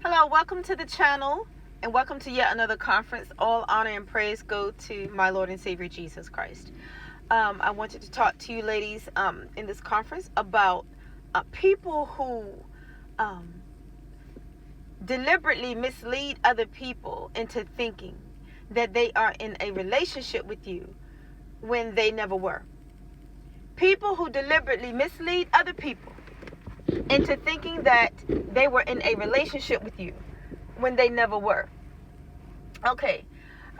Hello, welcome to the channel and welcome to yet another conference. All honor and praise go to my Lord and Savior Jesus Christ. I wanted to talk to you ladies in this conference about people who deliberately mislead other people into thinking that they are in a relationship with you when they never were. People who deliberately mislead other people into thinking that they were in a relationship with you when they never were. Okay,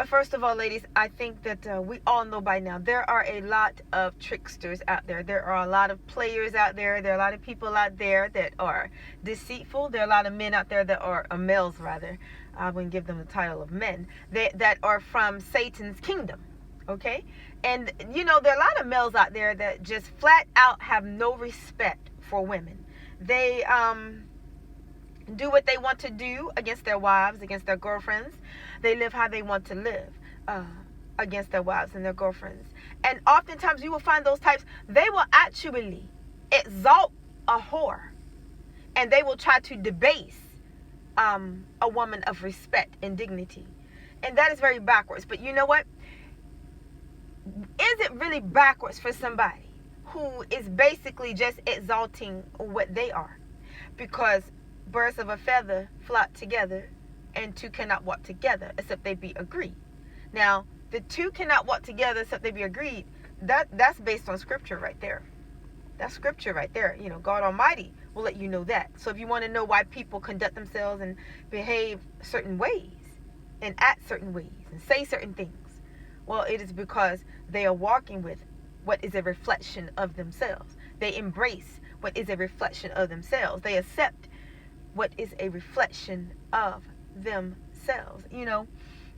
first of all, ladies, I think that we all know by now there are a lot of tricksters out there. There are a lot of players out there. There are a lot of people out there that are deceitful. There are a lot of men out there that are males, rather. I wouldn't give them the title of men, that are from Satan's kingdom. Okay, and you know, there are a lot of males out there that just flat out have no respect for women. They do what they want to do against their wives, against their girlfriends. They live how they want to live against their wives and their girlfriends. And oftentimes you will find those types, they will actually exalt a whore. And they will try to debase a woman of respect and dignity. And that is very backwards. But you know what? Is it really backwards for somebody who is basically just exalting what they are? Because birds of a feather flock together, and two cannot walk together except they be agreed. Now, the two cannot walk together except they be agreed. That's based on scripture right there. That's scripture right there. You know, God Almighty will let you know that. So if you want to know why people conduct themselves and behave certain ways and act certain ways and say certain things, well, it is because they are walking with what is a reflection of themselves. They embrace what is a reflection of themselves. They accept what is a reflection of themselves, you know.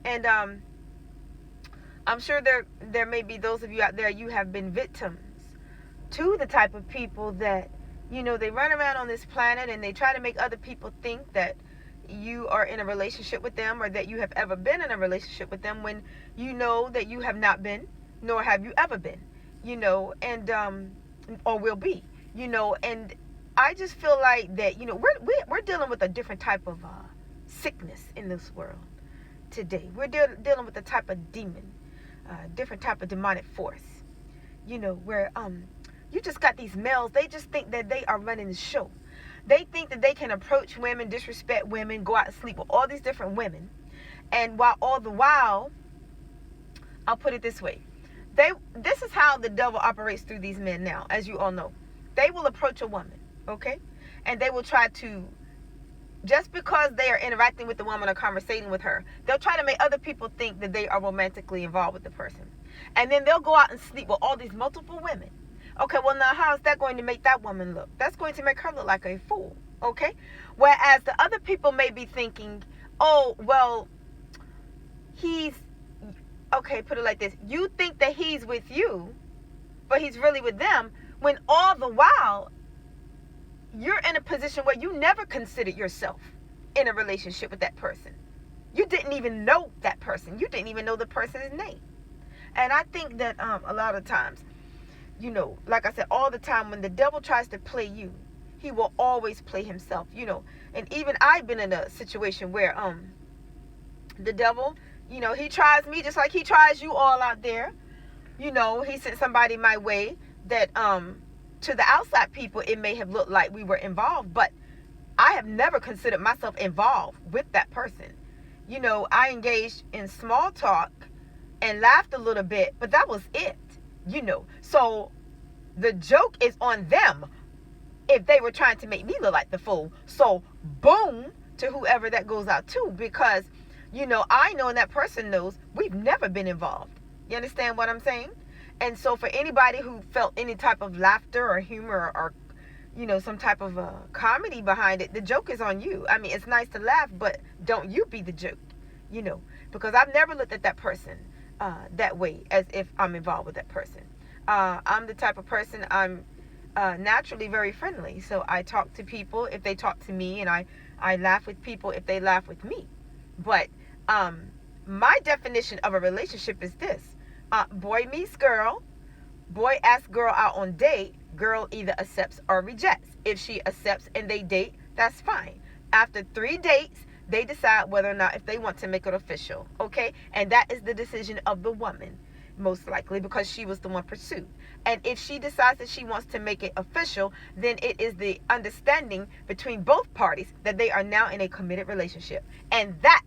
And I'm sure there may be those of you out there, you have been victims to the type of people that, you know, they run around on this planet and they try to make other people think that you are in a relationship with them, or that you have ever been in a relationship with them, when you know that you have not been, nor have you ever been, you know, and or will be, you know. And I just feel like that, you know, we're dealing with a different type of sickness in this world today. We're dealing with a type of demon, different type of demonic force, you know, where you just got these males. They just think that they are running the show. They think that they can approach women, disrespect women, go out and sleep with all these different women. And all the while, I'll put it this way. This is how the devil operates through these men now, as you all know. They will approach a woman, okay? And they will try to, just because they are interacting with the woman or conversating with her, they'll try to make other people think that they are romantically involved with the person. And then they'll go out and sleep with all these multiple women. Okay, well, now how is that going to make that woman look? That's going to make her look like a fool, okay? Whereas the other people may be thinking, oh, well, okay, put it like this. You think that he's with you, but he's really with them, when all the while, you're in a position where you never considered yourself in a relationship with that person. You didn't even know that person. You didn't even know the person's name. And I think that a lot of times, you know, like I said, all the time, when the devil tries to play you, he will always play himself, you know. And even I've been in a situation where the devil, you know, he tries me just like he tries you all out there. You know, he sent somebody my way that to the outside people, it may have looked like we were involved, but I have never considered myself involved with that person. You know, I engaged in small talk and laughed a little bit, but that was it, you know. So the joke is on them if they were trying to make me look like the fool. So boom to whoever that goes out to, because, you know, I know and that person knows we've never been involved. You understand what I'm saying? And so for anybody who felt any type of laughter or humor or, you know, some type of comedy behind it, the joke is on you. I mean, it's nice to laugh, but don't you be the joke, you know, because I've never looked at that person that way, as if I'm involved with that person. I'm the type of person, I'm naturally very friendly. So I talk to people if they talk to me, and I laugh with people if they laugh with me. But my definition of a relationship is this. Boy meets girl, boy asks girl out on date, girl either accepts or rejects. If she accepts and they date, that's fine. After 3 dates, they decide whether or not if they want to make it official, okay? And that is the decision of the woman, most likely, because she was the one pursued. And if she decides that she wants to make it official, then it is the understanding between both parties that they are now in a committed relationship. And that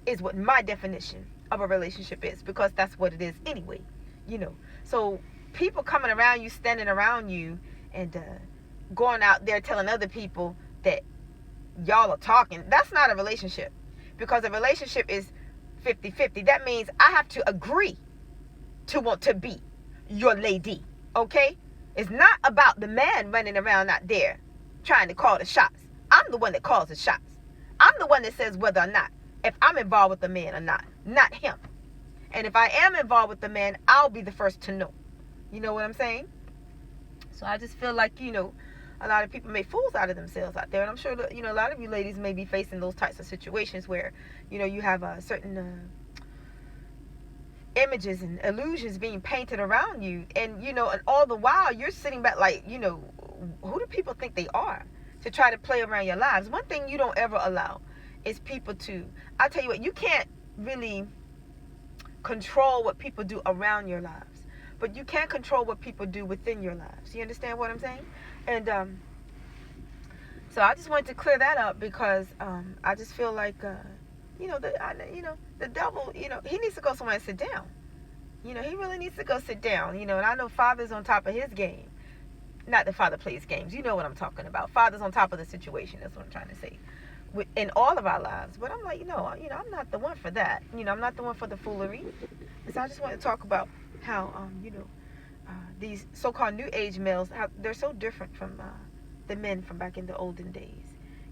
is what my definition of a relationship is, because that's what it is anyway, you know. So people coming around you, standing around you, and going out there telling other people that y'all are talking, that's not a relationship, because a relationship is 50-50. That means I have to agree to want to be your lady, okay? It's not about the man running around out there trying to call the shots. I'm the one that calls the shots. I'm the one that says whether or not, if I'm involved with the man or not him. And if I am involved with the man, I'll be the first to know. You know what I'm saying? So I just feel like, you know, a lot of people make fools out of themselves out there. And I'm sure that, you know, a lot of you ladies may be facing those types of situations where, you know, you have certain images and illusions being painted around you. And, you know, and all the while you're sitting back like, you know, who do people think they are to try to play around your lives? One thing you don't ever allow is people to, I'll tell you what, you can't really control what people do around your lives, but you can control what people do within your lives. You understand what I'm saying? And so I just wanted to clear that up, because I just feel like you know, the devil, you know, he needs to go somewhere and sit down. You know, he really needs to go sit down. You know, and I know Father's on top of his game. Not that Father plays games. You know what I'm talking about. Father's on top of the situation. That's what I'm trying to say. In all of our lives. But I'm like, you know, I'm not the one for that. You know, I'm not the one for the foolery. And so I just want to talk about how, you know, these so-called new age males, how they're so different from the men from back in the olden days.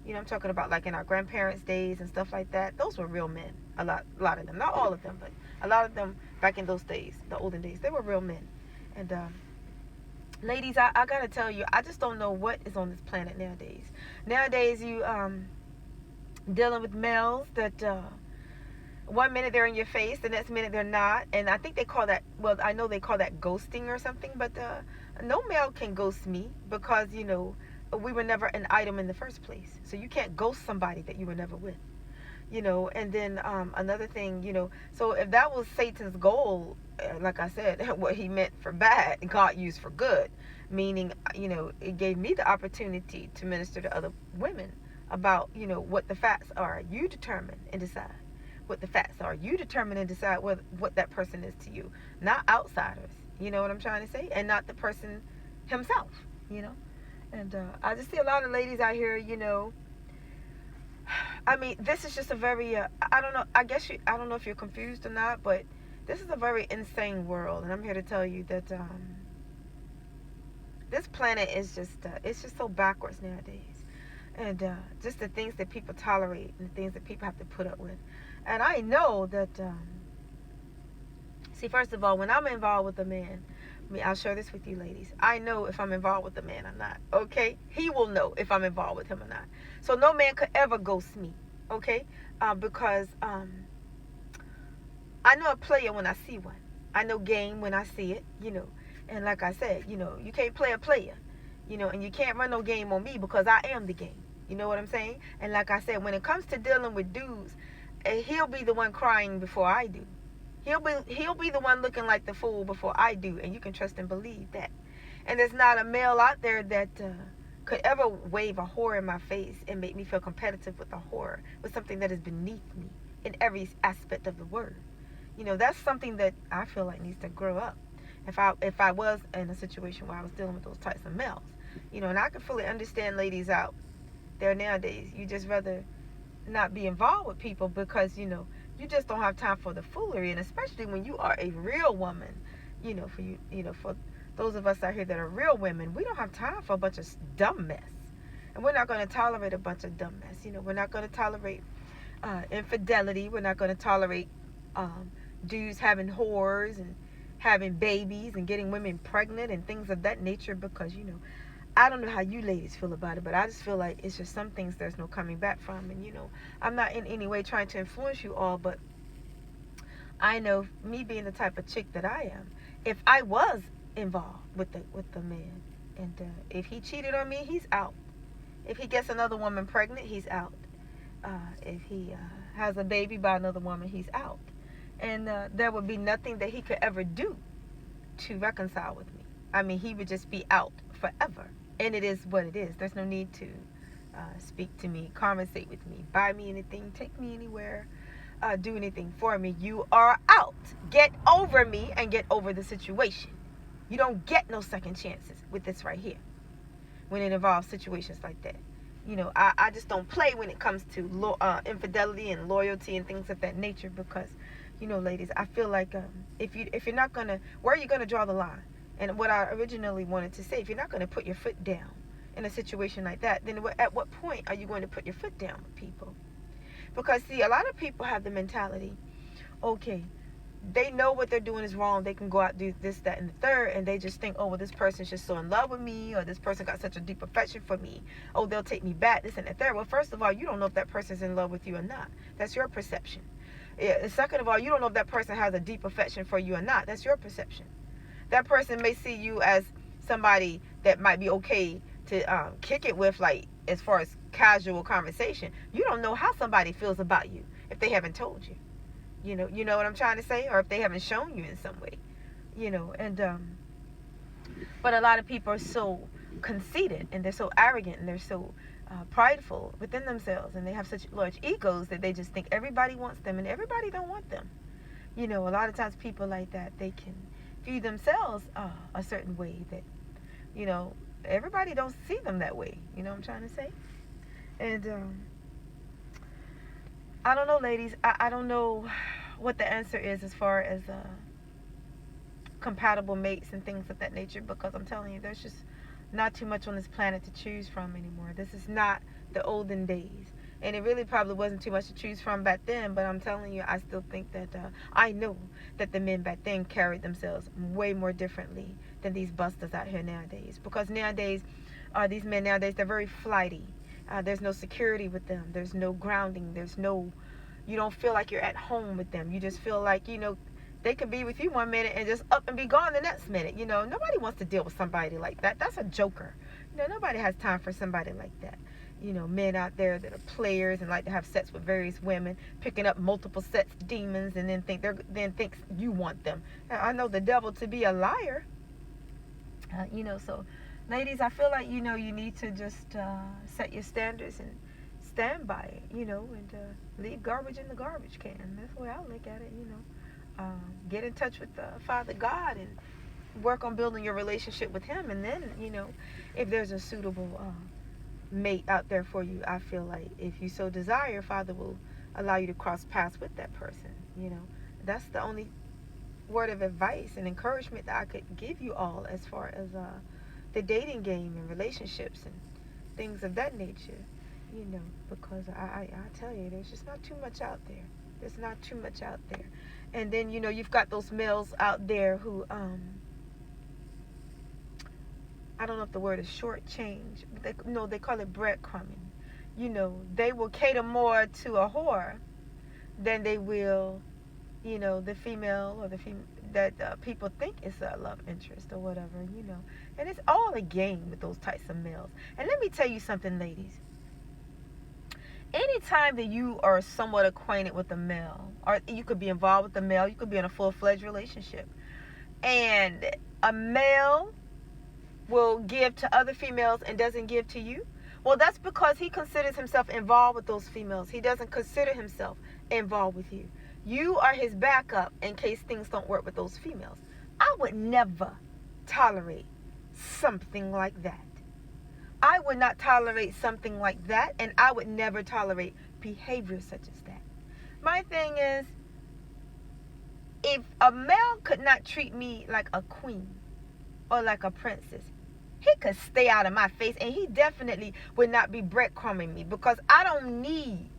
You know, I'm talking about like in our grandparents' days and stuff like that. Those were real men. A lot of them. Not all of them, but a lot of them back in those days, the olden days, they were real men. And ladies, I gotta tell you, I just don't know what is on this planet nowadays. Nowadays, you dealing with males that 1 minute they're in your face, the next minute they're not. And I think they call that, well, I know they call that ghosting or something, but no male can ghost me, because, you know, we were never an item in the first place. So you can't ghost somebody that you were never with, you know. And then another thing, you know, so if that was Satan's goal, like I said, what he meant for bad, God used for good, meaning, you know, it gave me the opportunity to minister to other women about, you know, what the facts are. You determine and decide what the facts are. You determine and decide what that person is to you, not outsiders. You know what I'm trying to say? And not the person himself, you know. And I just see a lot of ladies out here, you know. I mean, this is just a very, I don't know, I don't know if you're confused or not, but this is a very insane world. And I'm here to tell you that this planet is just, it's just so backwards nowadays. And just the things that people tolerate and the things that people have to put up with. And I know that, see, first of all, when I'm involved with a man, I mean, I'll share this with you ladies. I know if I'm involved with a man or not, okay? He will know if I'm involved with him or not. So no man could ever ghost me, okay? Because I know a player when I see one. I know game when I see it, you know. And like I said, you know, you can't play a player, you know, and you can't run no game on me, because I am the game. You know what I'm saying? And like I said, when it comes to dealing with dudes, he'll be the one crying before I do. He'll be the one looking like the fool before I do, and you can trust and believe that. And there's not a male out there that could ever wave a whore in my face and make me feel competitive with a whore, with something that is beneath me in every aspect of the word. You know, that's something that I feel like needs to grow up. If I was in a situation where I was dealing with those types of males, you know, and I can fully understand ladies out there nowadays. You just rather not be involved with people because, you know, you just don't have time for the foolery. And especially when you are a real woman, you know, for those of us out here that are real women, we don't have time for a bunch of dumb mess. And we're not going to tolerate a bunch of dumb mess. You know, we're not going to tolerate infidelity. We're not going to tolerate dudes having whores and having babies and getting women pregnant and things of that nature, because, you know, I don't know how you ladies feel about it, but I just feel like it's just some things there's no coming back from. And, you know, I'm not in any way trying to influence you all, but I know, me being the type of chick that I am, if I was involved with the man, and if he cheated on me, he's out. If he gets another woman pregnant, he's out. If he has a baby by another woman, he's out. And there would be nothing that he could ever do to reconcile with me. I mean, he would just be out forever. And it is what it is. There's no need to speak to me, conversate with me, buy me anything, take me anywhere, do anything for me. You are out. Get over me and get over the situation. You don't get no second chances with this right here when it involves situations like that. You know, I just don't play when it comes to infidelity and loyalty and things of that nature, because, you know, ladies, I feel like if you're not gonna, where are you gonna draw the line? And what I originally wanted to say, if you're not gonna put your foot down in a situation like that, then at what point are you going to put your foot down with people? Because see, a lot of people have the mentality, okay, they know what they're doing is wrong. They can go out, do this, that, and the third, and they just think, oh, well, this person's just so in love with me, or this person got such a deep affection for me. Oh, they'll take me back, this and the third. Well, first of all, you don't know if that person's in love with you or not. That's your perception. Yeah, and second of all, you don't know if that person has a deep affection for you or not. That's your perception. That person may see you as somebody that might be okay to kick it with, like, as far as casual conversation. You don't know how somebody feels about you if they haven't told you. You know what I'm trying to say? Or if they haven't shown you in some way. You know, and but a lot of people are so conceited, and they're so arrogant, and they're so prideful within themselves, and they have such large egos that they just think everybody wants them, and everybody don't want them. You know, a lot of times people like that, they can view themselves a certain way that, you know, everybody don't see them that way. You know what I'm trying to say? And I don't know, ladies. I don't know what the answer is as far as compatible mates and things of that nature, because I'm telling you, there's just not too much on this planet to choose from anymore. This is not the olden days. And it really probably wasn't too much to choose from back then, but I'm telling you, I still think that I know that the men back then carried themselves way more differently than these busters out here nowadays. Because nowadays, these men nowadays, they're very flighty. There's no security with them. There's no grounding. You don't feel like you're at home with them. You just feel like, you know, they could be with you one minute and just up and be gone the next minute. You know, nobody wants to deal with somebody like that. That's a joker. You know, nobody has time for somebody like that. You know, men out there that are players and like to have sex with various women, picking up multiple sets of demons, and then thinks you want them. I know the devil to be a liar. You know, so ladies, I feel like, you know, you need to just set your standards and stand by it, you know, and leave garbage in the garbage can. That's the way I look at it, you know. Get in touch with Father God and work on building your relationship with Him. And then, you know, if there's a suitable mate out there for you, I feel like if you so desire, Father will allow you to cross paths with that person, you know. That's the only word of advice and encouragement that I could give you all as far as the dating game and relationships and things of that nature, you know, because I tell you, there's just not too much out there. There's not too much out there. And then, you know, you've got those males out there who, I don't know if the word is shortchange. They call it breadcrumbing. You know, they will cater more to a whore than they will, you know, the female or the female that people think is a love interest or whatever, you know. And it's all a game with those types of males. And let me tell you something, ladies. Anytime that you are somewhat acquainted with a male, or you could be involved with a male, you could be in a full-fledged relationship, and a male will give to other females and doesn't give to you, well, that's because he considers himself involved with those females. He doesn't consider himself involved with you. You are his backup in case things don't work with those females. I would never tolerate something like that. I would not tolerate something like that, and I would never tolerate behavior such as that. My thing is, if a male could not treat me like a queen or like a princess, he could stay out of my face, and he definitely would not be breadcrumbing me, because I don't need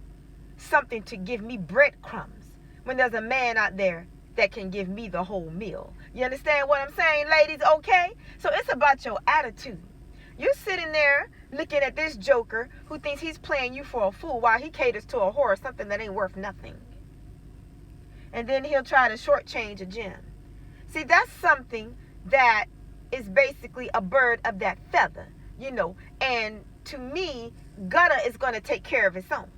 something to give me breadcrumbs when there's a man out there that can give me the whole meal. You understand what I'm saying, ladies? Okay? So it's about your attitude. You're sitting there looking at this joker who thinks he's playing you for a fool while he caters to a whore, something that ain't worth nothing. And then he'll try to shortchange a gem. See, that's something that is basically a bird of that feather, you know. And to me, gutter is going to take care of its own.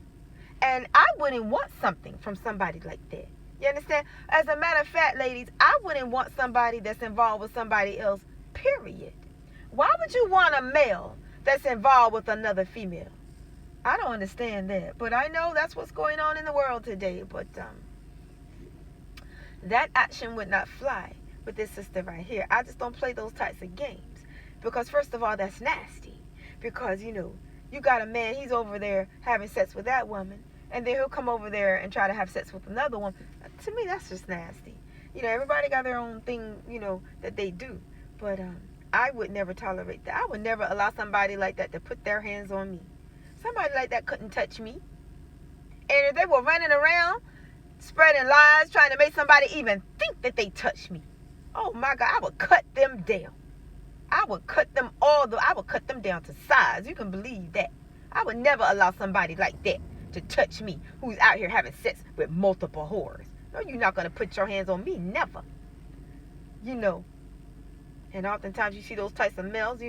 And I wouldn't want something from somebody like that. You understand? As a matter of fact, ladies, I wouldn't want somebody that's involved with somebody else, period. Why would you want a male that's involved with another female? I don't understand that. But I know that's what's going on in the world today. But that action would not fly with this sister right here. I just don't play those types of games. Because first of all, that's nasty. Because, you got a man, he's over there having sex with that woman. And then he'll come over there and try to have sex with another one. To me, that's just nasty. Everybody got their own thing, that they do. But I would never tolerate that. I would never allow somebody like that to put their hands on me. Somebody like that couldn't touch me. And if they were running around, spreading lies, trying to make somebody even think that they touched me, oh my God, I would cut them down. I would cut them down to size. You can believe that. I would never allow somebody like that to touch me, who's out here having sex with multiple whores. No, you're not going to put your hands on me. Never. And oftentimes you see those types of males,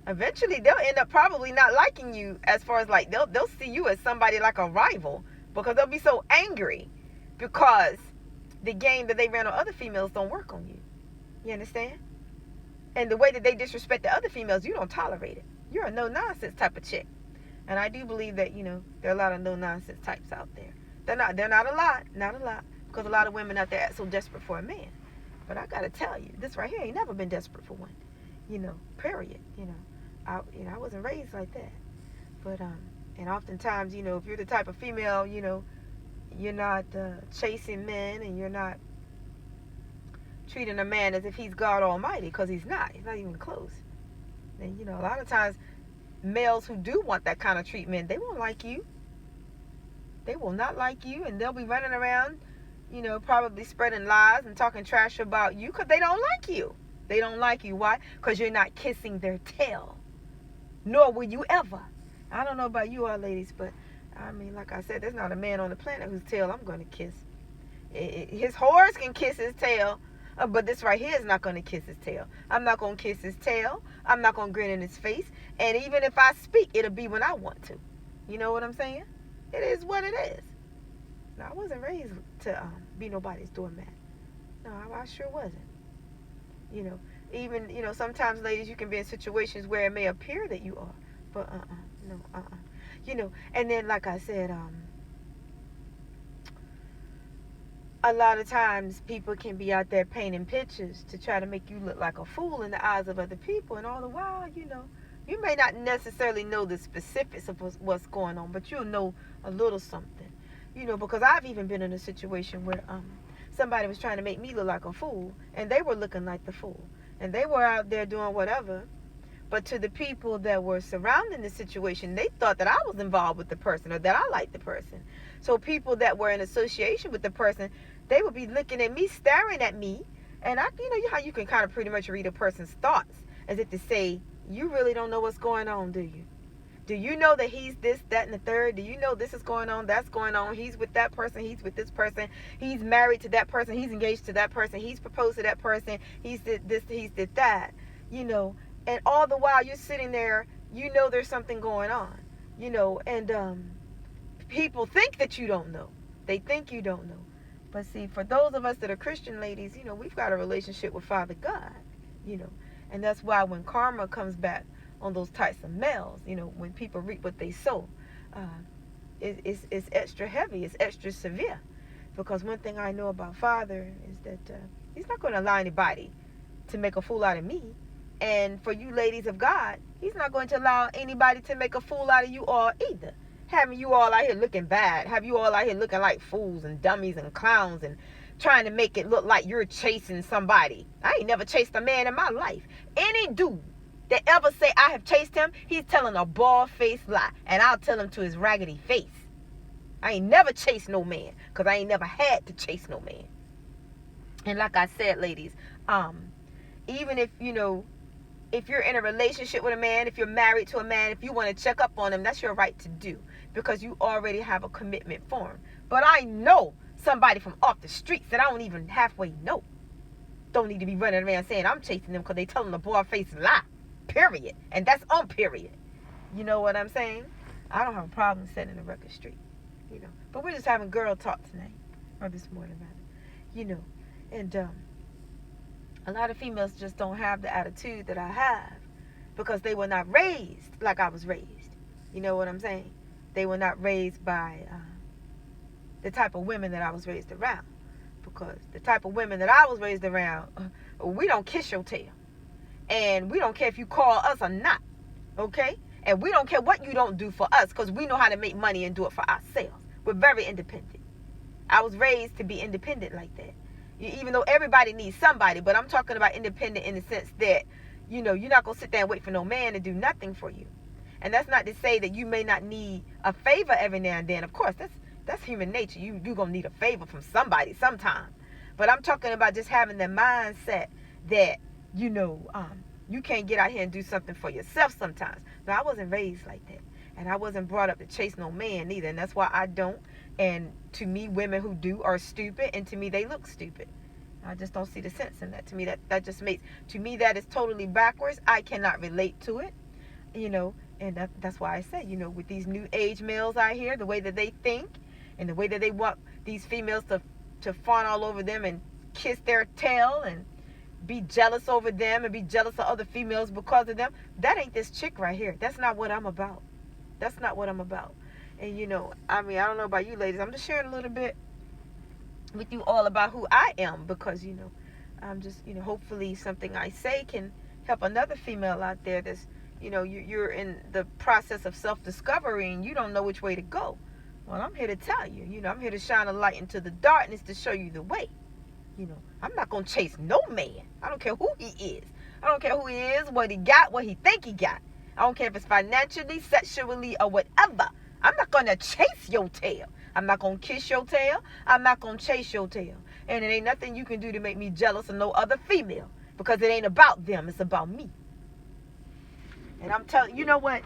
eventually they'll end up probably not liking you, as far as like they'll see you as somebody like a rival, because they'll be so angry because the game that they ran on other females don't work on you. You understand? And the way that they disrespect the other females, you don't tolerate it. You're a no-nonsense type of chick. And I do believe that, there are a lot of no-nonsense types out there. They're not a lot, because a lot of women out there act so desperate for a man. But I got to tell you, this right here ain't never been desperate for one, period. I wasn't raised like that. But, and oftentimes, if you're the type of female, you're not chasing men, and you're not treating a man as if he's God Almighty, because he's not even close. And, a lot of times, males who do want that kind of treatment, they won't like you. They will not like you, and they'll be running around, probably spreading lies and talking trash about you, because they don't like you. They don't like you. Why? Because you're not kissing their tail. Nor will you ever. I don't know about you all ladies, but I mean, like I said, there's not a man on the planet whose tail I'm going to kiss. His horse can kiss his tail, but this right here is not going to kiss his tail. I'm not going to kiss his tail. I'm not going to grin in his face. And even if I speak, it'll be when I want to. You know what I'm saying? It is what it is. Now, I wasn't raised to be nobody's doormat. No, I sure wasn't. Even, sometimes, ladies, you can be in situations where it may appear that you are. But, no. And then, like I said, a lot of times people can be out there painting pictures to try to make you look like a fool in the eyes of other people. And all the while, you may not necessarily know the specifics of what's going on, but you'll know a little something. Because I've even been in a situation where somebody was trying to make me look like a fool, and they were looking like the fool. And they were out there doing whatever. But to the people that were surrounding the situation, they thought that I was involved with the person, or that I liked the person. So people that were in association with the person, they would be looking at me, staring at me. And how you can kind of pretty much read a person's thoughts, as if to say, you really don't know what's going on, do you? Do you know that he's this, that, and the third? Do you know this is going on, that's going on? He's with that person, he's with this person. He's married to that person, he's engaged to that person. He's proposed to that person, he's did this, he's did that. And all the while you're sitting there, there's something going on. And people think that you don't know. They think you don't know. But see, for those of us that are Christian ladies, we've got a relationship with Father God, And that's why when karma comes back on those types of males, when people reap what they sow, it's extra heavy, it's extra severe. Because one thing I know about Father is that he's not going to allow anybody to make a fool out of me. And for you ladies of God, he's not going to allow anybody to make a fool out of you all either. Having you all out here looking bad, have you all out here looking like fools and dummies and clowns and trying to make it look like you're chasing somebody. I ain't never chased a man in my life. Any dude that ever say I have chased him, he's telling a bald-faced lie. And I'll tell him to his raggedy face. I ain't never chased no man, because I ain't never had to chase no man. And like I said, ladies, even if, if you're in a relationship with a man, if you're married to a man, if you want to check up on him, that's your right to do, because you already have a commitment for him. But I know somebody from off the streets that I don't even halfway know don't need to be running around saying I'm chasing them because they telling a bald-faced lie, period. And that's on period. You know what I'm saying? I don't have a problem setting the record straight, you know. But we're just having girl talk tonight, or this morning rather, you know. And a lot of females just don't have the attitude that I have because they were not raised like I was raised. You know what I'm saying? They were not raised by the type of women that I was raised around. Because the type of women that I was raised around, we don't kiss your tail. And we don't care if you call us or not. Okay? And we don't care what you don't do for us because we know how to make money and do it for ourselves. We're very independent. I was raised to be independent like that. Even though everybody needs somebody, but I'm talking about independent in the sense that, you know, you're not going to sit there and wait for no man to do nothing for you. And that's not to say that you may not need a favor every now and then. Of course, that's human nature. You're going to need a favor from somebody sometime. But I'm talking about just having the mindset that, you know, you can't get out here and do something for yourself sometimes. No, I wasn't raised like that. And I wasn't brought up to chase no man either. And that's why I don't. And to me, women who do are stupid. And to me, they look stupid. I just don't see the sense in that. To me, that just makes, to me, that is totally backwards. I cannot relate to it, you know. And that's why I say, you know, with these new age males out here, the way that they think and the way that they want these females to fawn all over them and kiss their tail and be jealous over them and be jealous of other females because of them. That ain't this chick right here. That's not what I'm about. That's not what I'm about. And, you know, I mean, I don't know about you ladies. I'm just sharing a little bit with you all about who I am because, you know, I'm just, you know, hopefully something I say can help another female out there that's, you know, you're in the process of self-discovery and you don't know which way to go. Well, I'm here to tell you, you know, I'm here to shine a light into the darkness to show you the way. You know, I'm not going to chase no man. I don't care who he is. I don't care who he is, what he got, what he think he got. I don't care if it's financially, sexually, or whatever. I'm not going to chase your tail. I'm not going to kiss your tail. I'm not going to chase your tail. And it ain't nothing you can do to make me jealous of no other female because it ain't about them. It's about me. And I'm telling you know what?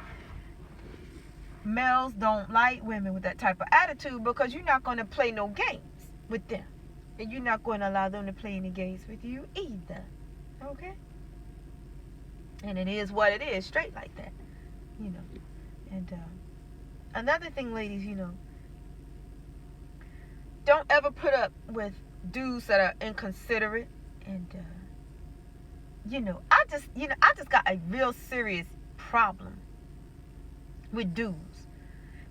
Males don't like women with that type of attitude because you're not going to play no games with them. And you're not going to allow them to play any games with you either. Okay? And it is what it is, straight like that. You know. And another thing, ladies, you know, don't ever put up with dudes that are inconsiderate. And, you know, I just got a real serious problem with dudes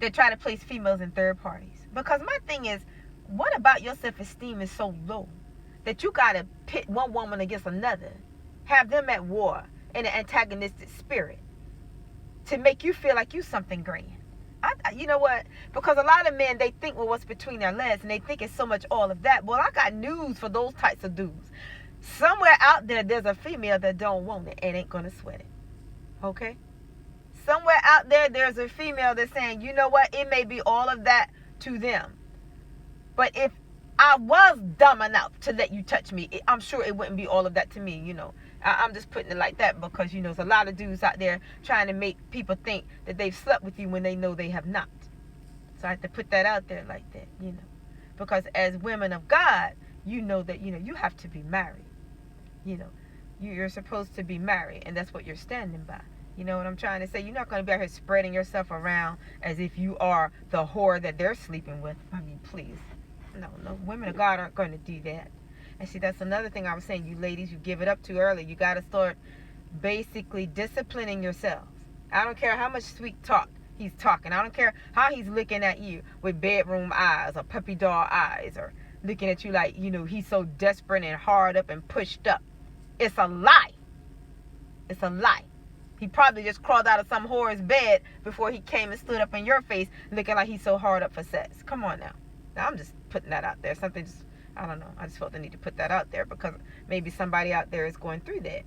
that try to place females in third parties. Because my thing is, what about your self-esteem is so low that you got to pit one woman against another, have them at war in an antagonistic spirit to make you feel like you something grand? You know what? Because a lot of men, they think, well, what's between their legs, and they think it's so much all of that. Well, I got news for those types of dudes. Somewhere out there, there's a female that don't want it and ain't going to sweat it. Okay? Somewhere out there, there's a female that's saying, you know what? It may be all of that to them. But if I was dumb enough to let you touch me, I'm sure it wouldn't be all of that to me, you know. I'm just putting it like that because, you know, there's a lot of dudes out there trying to make people think that they've slept with you when they know they have not. So I have to put that out there like that, you know. Because as women of God, you know that, you know, you have to be married. You know, you're supposed to be married, and that's what you're standing by. You know what I'm trying to say? You're not going to be out here spreading yourself around as if you are the whore that they're sleeping with. I mean, please. No, women of God aren't going to do that. And see, that's another thing I was saying. You ladies, you give it up too early. You got to start basically disciplining yourselves. I don't care how much sweet talk he's talking. I don't care how he's looking at you with bedroom eyes or puppy dog eyes or looking at you like, you know, he's so desperate and hard up and pushed up. It's a lie. It's a lie. He probably just crawled out of some whore's bed before he came and stood up in your face looking like he's so hard up for sex. Come on now. Now, I'm just putting that out there. Something just, I don't know. I just felt the need to put that out there because maybe somebody out there is going through that.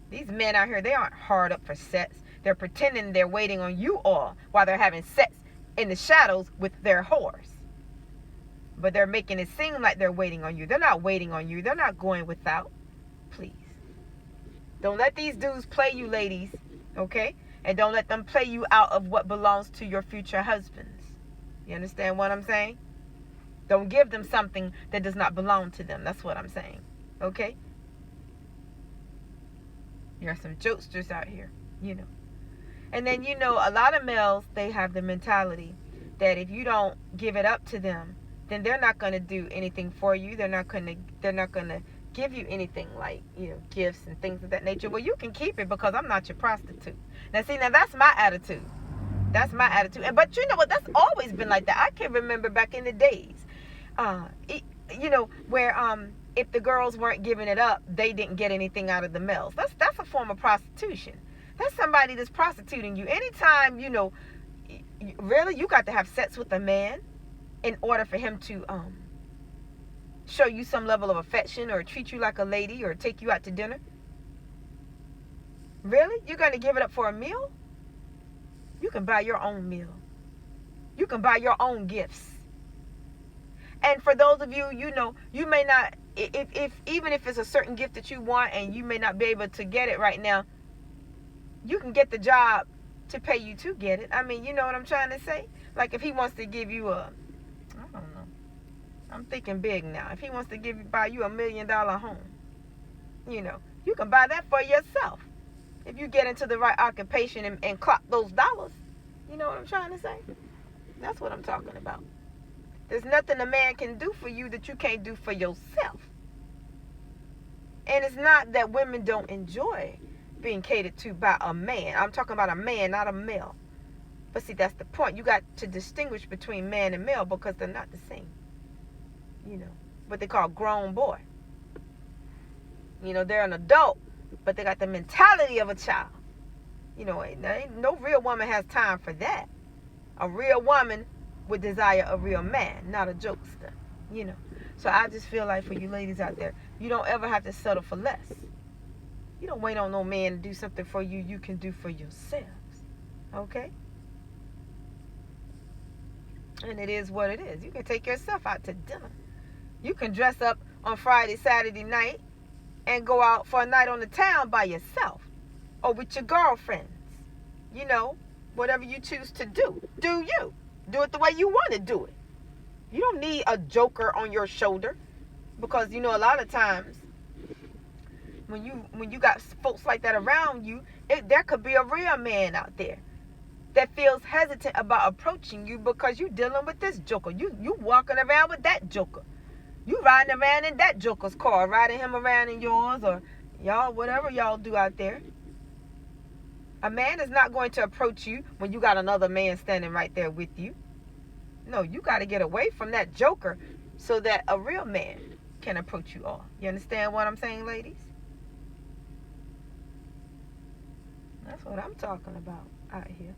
These men out here, they aren't hard up for sex. They're pretending they're waiting on you all while they're having sex in the shadows with their whores. But they're making it seem like they're waiting on you. They're not waiting on you. They're not going without. Please. Don't let these dudes play you, ladies. Okay? And don't let them play you out of what belongs to your future husbands. You understand what I'm saying? Don't give them something that does not belong to them. That's what I'm saying. Okay? There are some jokesters out here, you know. And then, a lot of males, they have the mentality that if you don't give it up to them, then they're not going to do anything for you. They're not going to give you anything like, gifts and things of that nature. Well, you can keep it because I'm not your prostitute. Now, see, that's my attitude. That's my attitude. But you know what? That's always been like that. I can remember back in the days, where if the girls weren't giving it up, they didn't get anything out of the males. That's a form of prostitution. That's somebody that's prostituting you. Anytime, really, you got to have sex with a man in order for him to show you some level of affection or treat you like a lady or take you out to dinner. Really? You're going to give it up for a meal? You can buy your own meal. You can buy your own gifts. And for those of you, you may not, even if it's a certain gift that you want and you may not be able to get it right now, you can get the job to pay you to get it. I mean, you know what I'm trying to say? Like if he wants to give you I don't know. I'm thinking big now. If he wants to buy you $1 million home, you can buy that for yourself. If you get into the right occupation and clock those dollars. You know what I'm trying to say? That's what I'm talking about. There's nothing a man can do for you that you can't do for yourself. And it's not that women don't enjoy being catered to by a man. I'm talking about a man, not a male. But see, that's the point. You got to distinguish between man and male because they're not the same. What they call grown boy. They're an adult, but they got the mentality of a child. No real woman has time for that. A real woman would desire a real man, not a jokester. So I just feel like for you ladies out there, you don't ever have to settle for less. You don't wait on no man to do something for you you can do for yourselves. Okay? And it is what it is. You can take yourself out to dinner. You can dress up on Friday, Saturday night and go out for a night on the town by yourself or with your girlfriends. Whatever you choose to do. Do you. Do it the way you want to do it. You don't need a joker on your shoulder because, a lot of times when you got folks like that around you, there could be a real man out there that feels hesitant about approaching you because you're dealing with this joker. You walking around with that joker. You riding around in that joker's car, riding him around in yours or y'all, whatever y'all do out there. A man is not going to approach you when you got another man standing right there with you. No, you got to get away from that joker so that a real man can approach you all. You understand what I'm saying, ladies? That's what I'm talking about out here.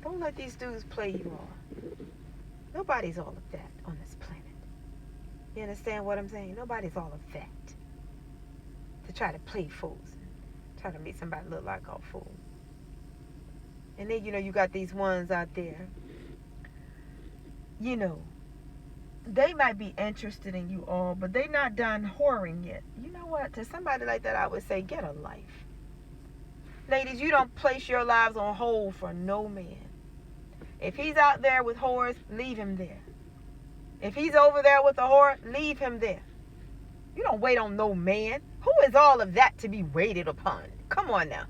Don't let these dudes play you off. Nobody's all of that on this planet. You understand what I'm saying? Nobody's all of that. To try to play fools and try to make somebody look like a fool. And then, you got these ones out there, they might be interested in you all, but they not done whoring yet. You know what? To somebody like that, I would say, get a life. Ladies, you don't place your lives on hold for no man. If he's out there with whores, leave him there. If he's over there with a whore, leave him there. You don't wait on no man. Who is all of that to be waited upon? Come on now.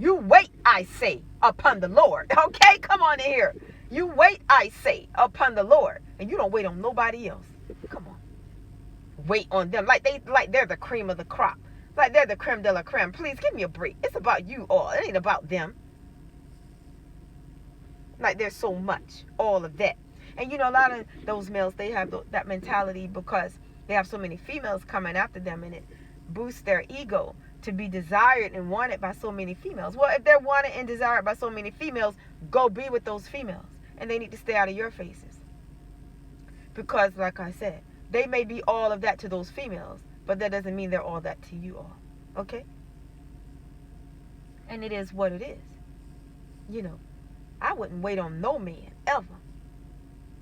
You wait, I say, upon the Lord. Okay? Come on in here. You wait, I say, upon the Lord. And you don't wait on nobody else. Come on. Wait on them. Like they're the cream of the crop. Like they're the creme de la creme. Please give me a break. It's about you all. It ain't about them. Like there's so much. All of that. And a lot of those males, they have that mentality because they have so many females coming after them. And it boosts their ego to be desired and wanted by so many females. Well, if they're wanted and desired by so many females, go be with those females. And they need to stay out of your faces. Because, like I said, they may be all of that to those females, but that doesn't mean they're all that to you all. Okay? And it is what it is. I wouldn't wait on no man, ever.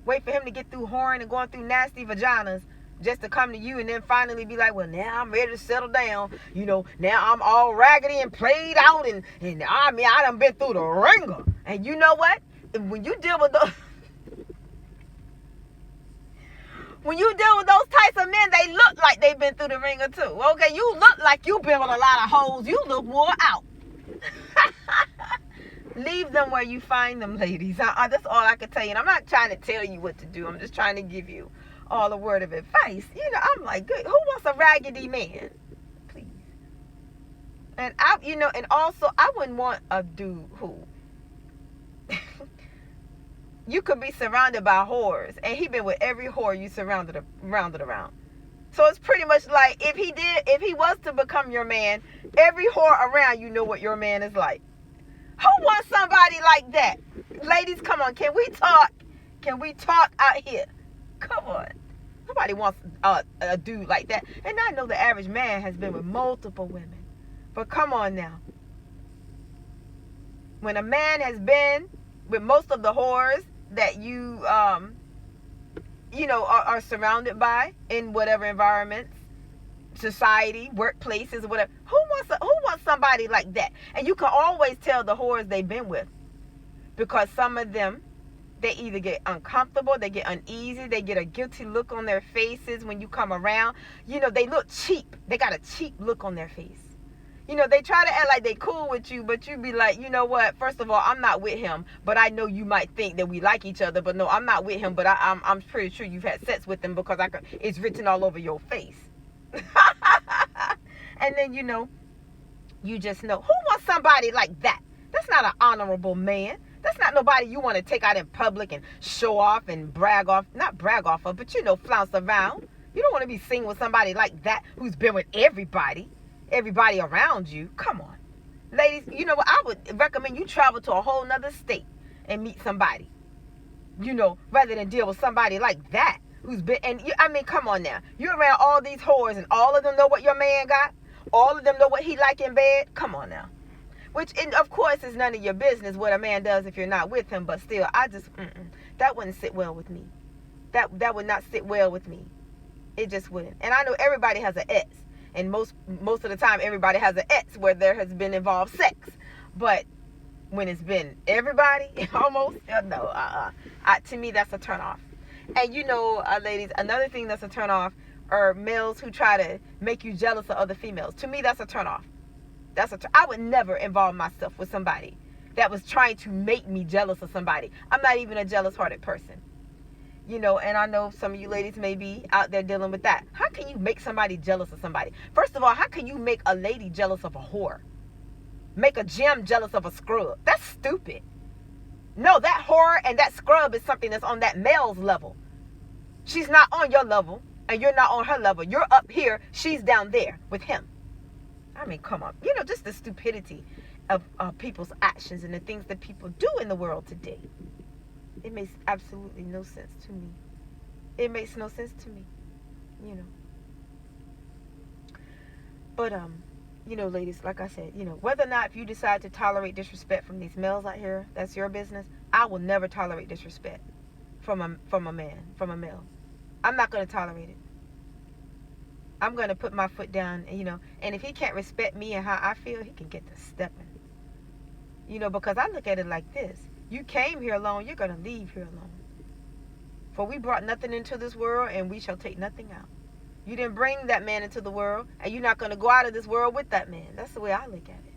Wait for him to get through whoring and going through nasty vaginas just to come to you and then finally be like, well, now I'm ready to settle down. Now I'm all raggedy and played out and I done been through the ringer. And you know what? When you deal with those When you deal with those types of men, they look like they've been through the ringer too. Okay, you look like you've been with a lot of hoes. You look wore out. Leave them where you find them, ladies. That's all I can tell you. And I'm not trying to tell you what to do. I'm just trying to give you all a word of advice. I'm like, good. Who wants a raggedy man? Please. And and also I wouldn't want a dude who you could be surrounded by whores, and he been with every whore you rounded around. So it's pretty much like if he was to become your man, every whore around you know what your man is like. Who wants somebody like that? Ladies, come on. Can we talk? Can we talk out here? Come on. Nobody wants a dude like that. And I know the average man has been with multiple women. But come on now. When a man has been with most of the whores that you, are surrounded by in whatever environments, society, workplaces, whatever. Who wants somebody like that? And you can always tell the whores they've been with, because some of them, they either get uncomfortable, they get uneasy, they get a guilty look on their faces when you come around. They look cheap. They got a cheap look on their face. They try to act like they cool with you, but you be like, you know what? First of all, I'm not with him, but I know you might think that we like each other, but no, I'm not with him, but I'm pretty sure you've had sex with him because it's written all over your face. And then you just know. Who wants somebody like that? That's not an honorable man. That's not nobody you want to take out in public and show off and not brag off of, but flounce around. You don't want to be seen with somebody like that who's been with everybody around you. Come on. Ladies, you know what? I would recommend you travel to a whole nother state and meet somebody, rather than deal with somebody like that. Who's been, come on now. You're around all these whores and all of them know what your man got. All of them know what he like in bed. Come on now. Which, of course, is none of your business what a man does if you're not with him. But still, that wouldn't sit well with me. That would not sit well with me. It just wouldn't. And I know everybody has an ex. And most of the time, everybody has an ex where there has been involved sex. But when it's been everybody, almost, no. To me, that's a turnoff. And ladies, another thing that's a turnoff are males who try to make you jealous of other females. To me, that's a turnoff. I would never involve myself with somebody that was trying to make me jealous of somebody. I'm not even a jealous-hearted person. And I know some of you ladies may be out there dealing with that. How can you make somebody jealous of somebody? First of all, how can you make a lady jealous of a whore? Make a gem jealous of a scrub? That's stupid. No, that whore and that scrub is something that's on that male's level. She's not on your level, and you're not on her level. You're up here, she's down there with him. Come on. Just the stupidity of people's actions and the things that people do in the world today. It makes absolutely no sense to me. It makes no sense to me. But, ladies, like I said, whether or not if you decide to tolerate disrespect from these males out here, that's your business. I will never tolerate disrespect from a male. I'm not going to tolerate it. I'm going to put my foot down, and if he can't respect me and how I feel, he can get to stepping. Because I look at it like this. You came here alone, you're going to leave here alone. For we brought nothing into this world, and we shall take nothing out. You didn't bring that man into the world, and you're not going to go out of this world with that man. That's the way I look at it.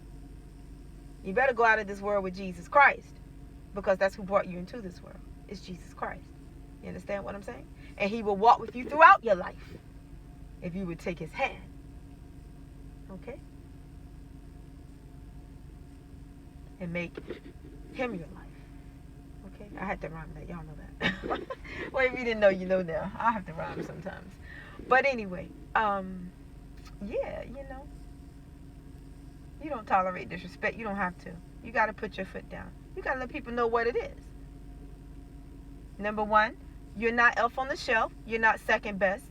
You better go out of this world with Jesus Christ, because that's who brought you into this world. It's Jesus Christ. You understand what I'm saying? And he will walk with you throughout your life if you would take his hand. Okay? And make him your life. Okay? I had to rhyme that. Y'all know that. Well, if you didn't know, you know now. I have to rhyme sometimes. But anyway, you don't tolerate disrespect. You don't have to. You got to put your foot down. You got to let people know what it is. Number one, you're not elf on the shelf. You're not second best.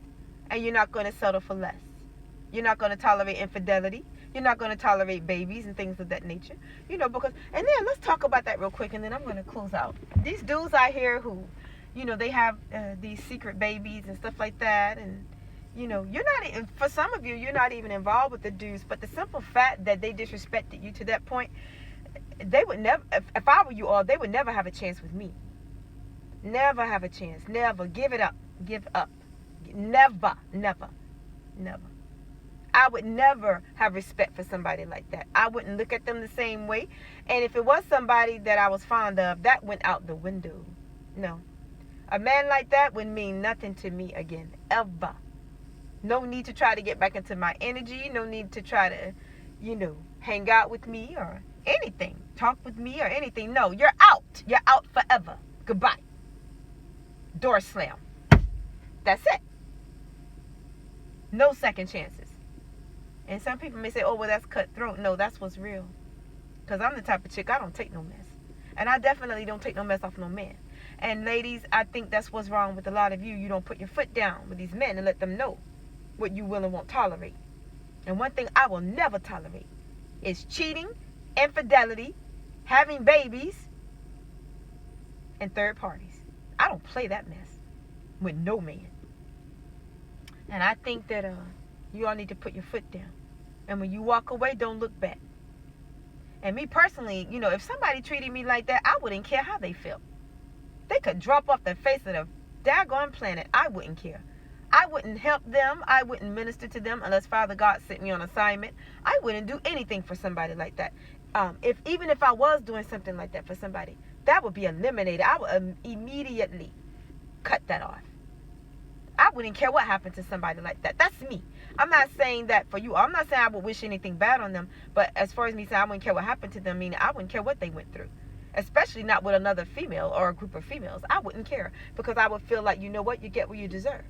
And you're not going to settle for less. You're not going to tolerate infidelity. You're not going to tolerate babies and things of that nature. Because, and then let's talk about that real quick, and then I'm going to close out. These dudes out here who, they have these secret babies and stuff like that, and, you're not, for some of you, you're not even involved with the dudes, but the simple fact that they disrespected you to that point, they would never, if I were you all, they would never have a chance with me. Never have a chance. Never. Give it up. Give up. Never, never, never. I would never have respect for somebody like that. I wouldn't look at them the same way. And if it was somebody that I was fond of, that went out the window. No. A man like that would mean nothing to me again, ever. No need to try to get back into my energy. No need to try to, hang out with me or anything. Talk with me or anything. No, you're out. You're out forever. Goodbye. Door slam. That's it. No second chances. And some people may say, oh, well, that's cutthroat. No, that's what's real. Because I'm the type of chick, I don't take no mess. And I definitely don't take no mess off no man. And ladies, I think that's what's wrong with a lot of you. You don't put your foot down with these men and let them know what you will and won't tolerate. And one thing I will never tolerate is cheating, infidelity, having babies, and third parties. I don't play that mess with no man. And I think that you all need to put your foot down. And when you walk away, don't look back. And me personally, if somebody treated me like that, I wouldn't care how they felt. They could drop off the face of the daggone planet. I wouldn't care. I wouldn't help them. I wouldn't minister to them unless Father God sent me on assignment. I wouldn't do anything for somebody like that. Even if I was doing something like that for somebody, that would be eliminated. I would immediately cut that off. I wouldn't care what happened to somebody like that. That's me. I'm not saying that for you. I'm not saying I would wish anything bad on them. But as far as me saying I wouldn't care what happened to them, meaning I wouldn't care what they went through. Especially not with another female or a group of females. I wouldn't care. Because I would feel like, you know what? You get what you deserve.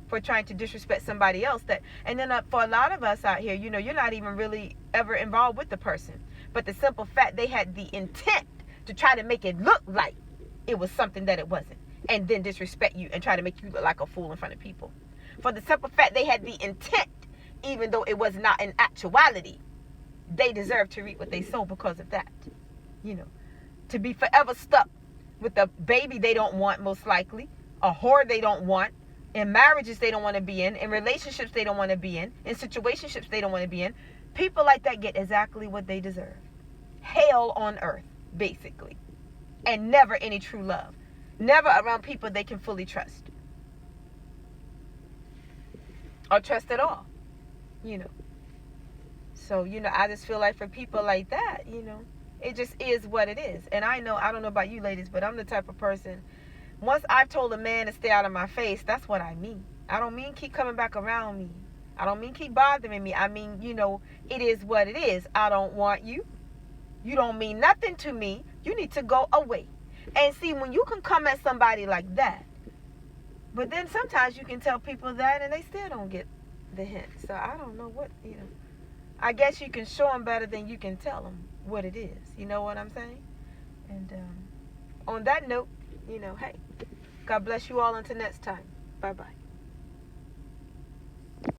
For trying to disrespect somebody else. And then for a lot of us out here, you're not even really ever involved with the person. But the simple fact they had the intent to try to make it look like it was something that it wasn't. And then disrespect you and try to make you look like a fool in front of people. For the simple fact they had the intent, even though it was not in actuality, they deserve to reap what they sow because of that. To be forever stuck with a baby they don't want, most likely, a whore they don't want, in marriages they don't want to be in relationships they don't want to be in situationships they don't want to be in. People like that get exactly what they deserve. Hell on earth, basically. And never any true love. Never around people they can fully trust. Or trust at all. So, I just feel like for people like that, it just is what it is. And I don't know about you ladies, but I'm the type of person, once I've told a man to stay out of my face, that's what I mean. I don't mean keep coming back around me. I don't mean keep bothering me. I mean, it is what it is. I don't want you. You don't mean nothing to me. You need to go away. And see, when you can come at somebody like that, but then sometimes you can tell people that and they still don't get the hint. So I don't know what, I guess you can show them better than you can tell them what it is. You know what I'm saying? And on that note, hey, God bless you all until next time. Bye-bye.